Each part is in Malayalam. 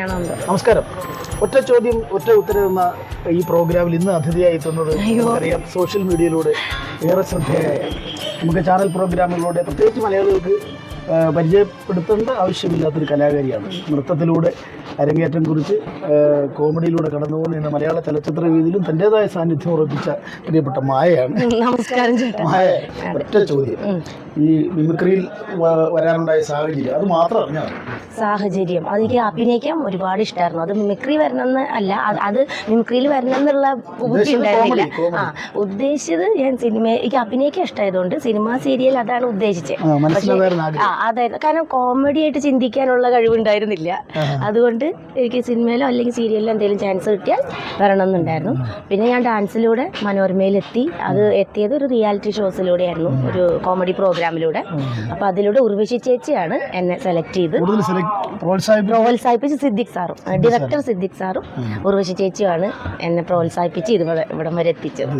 നമസ്കാരം. ഒറ്റ ചോദ്യം ഒറ്റ ഉത്തരം എന്ന ഈ പ്രോഗ്രാമിൽ ഇന്ന് അതിഥിയായി എത്തുന്നത് നമുക്കറിയാം, സോഷ്യൽ മീഡിയയിലൂടെ ഏറെ ശ്രദ്ധേയമായ നമുക്ക് ചാനൽ പ്രോഗ്രാമുകളിലൂടെ പ്രത്യേകിച്ച് മലയാളികൾക്ക് പരിചയപ്പെടുത്തേണ്ട ആവശ്യമില്ലാത്തൊരു കലാകാരിയാണ്. നൃത്തത്തിലൂടെ അരങ്ങേറ്റം കുറിച്ച് കോമഡിയിലൂടെ കടന്നുപോകുന്ന ഇന്ന് മലയാള ചലച്ചിത്ര വേദിയിലും തൻ്റെതായ സാന്നിധ്യം ഉറപ്പിച്ച പ്രിയപ്പെട്ട മായയാണ്. നമസ്കാരം. മായ, ഒറ്റ ചോദ്യം, ഈ മിമിക്രിയിൽ വരാനുണ്ടായ സാഹചര്യം അത് മാത്രം അറിഞ്ഞാൽ സാഹചര്യം അതെനിക്ക് അഭിനയിക്കാൻ ഒരുപാട് ഇഷ്ടമായിരുന്നു. അത് മിമിക്രി വരണമെന്ന് അല്ല, അത് മിമിക്രിയിൽ വരണം എന്നുള്ള ബുദ്ധി ഉണ്ടായിരുന്നില്ല. ഉദ്ദേശിച്ചത് ഞാൻ എനിക്ക് അഭിനയിക്കാൻ ഇഷ്ടമായതുകൊണ്ട് സിനിമ സീരിയൽ അതാണ് ഉദ്ദേശിച്ചത്. അതായിരുന്നു, കാരണം കോമഡി ആയിട്ട് ചിന്തിക്കാനുള്ള കഴിവുണ്ടായിരുന്നില്ല. അതുകൊണ്ട് എനിക്ക് സിനിമയിലോ അല്ലെങ്കിൽ സീരിയലിലോ എന്തെങ്കിലും ചാൻസ് കിട്ടിയാൽ വരണം എന്നുണ്ടായിരുന്നു. പിന്നെ ഞാൻ ഡാൻസിലൂടെ മനോരമയിലെത്തി. അത് എത്തിയത് ഒരു റിയാലിറ്റി ഷോസിലൂടെയായിരുന്നു, ഒരു കോമഡി പ്രോഗ്രാമിലൂടെ. അപ്പോൾ അതിലൂടെ ഉർവശി ചേച്ചിയാണ് എന്നെ സെലക്ട് ചെയ്ത് പ്രോത്സാഹിപ്പിച്ച് സിദ്ദിഖ് സാറും ഡയറക്ടർ സിദ്ദിഖ് സാറും ഉർവശി ചേച്ചിയുമാണ് എന്നെ പ്രോത്സാഹിപ്പിച്ച് ഇവിടം വരെ എത്തിച്ചത്.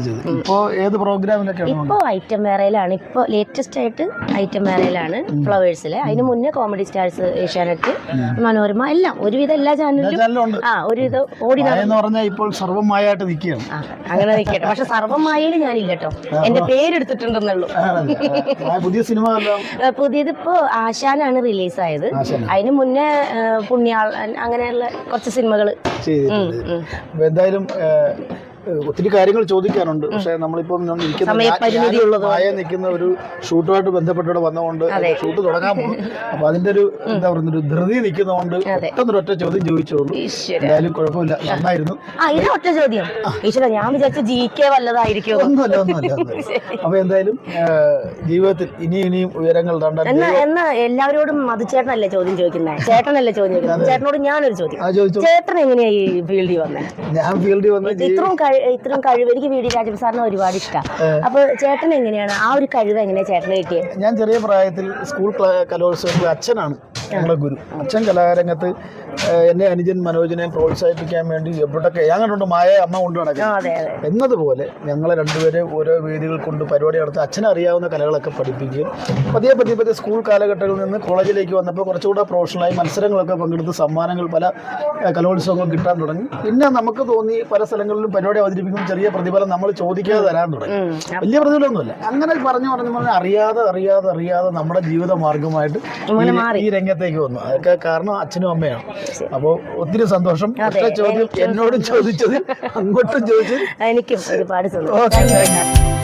ഇപ്പോൾ ഐറ്റം വേറയിലാണ്, ഇപ്പോൾ ലേറ്റസ്റ്റ് ആയിട്ട് ഐറ്റം വേറയിലാണ്, ഫ്ലവേഴ്സിലെ. അതിന് മുന്നേ കോമഡി സ്റ്റാർസ്, ഏഷ്യാനെറ്റ്, മനോരമ, എല്ലാം ഒരുവിധം എല്ലാ ചാനലിലും ഒരുവിധം ഓടി ഇപ്പോൾ സർവ്വമായിട്ട് നിൽക്കുകയാണ്. അങ്ങനെ നിൽക്കട്ടെ. പക്ഷെ സർവ്വമായയിൽ ഞാനില്ല കേട്ടോ, എന്റെ പേരെടുത്തിട്ടുണ്ടെന്നുള്ളൂ. പുതിയതിപ്പോ ആശാനാണ് റിലീസായത്. അതിന് മുന്നേ പുണ്യാൾ, അങ്ങനെയുള്ള കുറച്ച് സിനിമകൾ. എന്തായാലും ഒത്തിരി കാര്യങ്ങൾ ചോദിക്കാനുണ്ട്. പക്ഷെ നമ്മളിപ്പം നിൽക്കുന്ന ഒരു ഷൂട്ടുമായിട്ട് ബന്ധപ്പെട്ട് വന്നതുകൊണ്ട് ഷൂട്ട് തുടങ്ങാൻ പോകും. അപ്പൊ അതിന്റെ ഒരു എന്താ പറയുക, ഒരു ധൃതി നിൽക്കുന്നതുകൊണ്ട് പെട്ടെന്നൊരൊറ്റ ചോദ്യം ചോദിച്ചോളൂ. എന്തായാലും കുഴപ്പമില്ല, നന്നായിരുന്നു. ഒറ്റ ചോദ്യം ഈശ്വര, ഞാൻ വിചാരിച്ച GK വല്ലതായിരിക്കും. ഒന്നുമല്ല. അപ്പൊ എന്തായാലും ജീവിതത്തിൽ ഇനിയും ഉയരങ്ങൾ എന്നാ എല്ലാവരോടും മധുചേട്ടനല്ലേ ചോദ്യം ചോദിക്കുന്നത്, ചേട്ടനല്ലേ ചോദ്യം ചോദിക്കുന്നത്. ചേട്ടനോട് ഞാനൊരു ചോദ്യം, ചേട്ടൻ എങ്ങനെയാ ഈ ഫീൽഡിൽ വന്നത്? ഞാൻ ഫീൽഡിൽ വന്നത് ഇത്രയും കഴിവ് എനിക്ക് VD രാജപ്പൻ സാറിന് ഒരുപാട് ഇഷ്ടമാണ്. അപ്പൊ ചേട്ടൻ എങ്ങനെയാണ് ആ ഒരു കഴിവ് എങ്ങനെയാണ് ചേട്ടന് കിട്ടിയത്? ഞാൻ ചെറിയ പ്രായത്തിൽ സ്കൂൾ കലോത്സവത്തിൽ അച്ഛനാണ് ഞങ്ങളുടെ ഗുരു. അച്ഛൻ കലാരംഗത്ത് എന്നെ അനുജൻ മനോജിനെ പ്രോത്സാഹിപ്പിക്കാൻ വേണ്ടി എവിടൊക്കെ ഞാൻ കണ്ടുകൊണ്ട് മായ അമ്മ കൊണ്ട് നടക്കുന്നത് എന്നതുപോലെ ഞങ്ങളെ രണ്ടുപേരെ ഓരോ വേദികൾ കൊണ്ട് പരിപാടി നടത്തി അച്ഛനെ അറിയാവുന്ന കലകളൊക്കെ പഠിപ്പിക്കുകയും പതിയെ സ്കൂൾ കാലഘട്ടങ്ങളിൽ നിന്ന് കോളേജിലേക്ക് വന്നപ്പോൾ കുറച്ചുകൂടെ പ്രൊഫഷണലായി മത്സരങ്ങളൊക്കെ പങ്കെടുത്ത് സമ്മാനങ്ങൾ പല കലോത്സവങ്ങൾ കിട്ടാൻ തുടങ്ങി. പിന്നെ നമുക്ക് തോന്നി പല സ്ഥലങ്ങളിലും പരിപാടി അവതരിപ്പിക്കും ചെറിയ പ്രതിഫലം നമ്മൾ ചോദിക്കാതെ തരാൻ തുടങ്ങി. വലിയ പ്രതിഫലമൊന്നുമില്ല. അങ്ങനെ പറഞ്ഞു അറിയാതെ നമ്മുടെ ജീവിത മാർഗമായിട്ട് ഈ രംഗത്തേക്ക് വന്നു. അതൊക്കെ കാരണം അച്ഛനും അമ്മയാണ്. അപ്പോൾ ഒത്തിരി സന്തോഷം. ചോദ്യം എന്നോടും ചോദിച്ചത് അങ്ങോട്ടും ചോദിച്ചത് എനിക്കും ഒരുപാട് സന്തോഷം.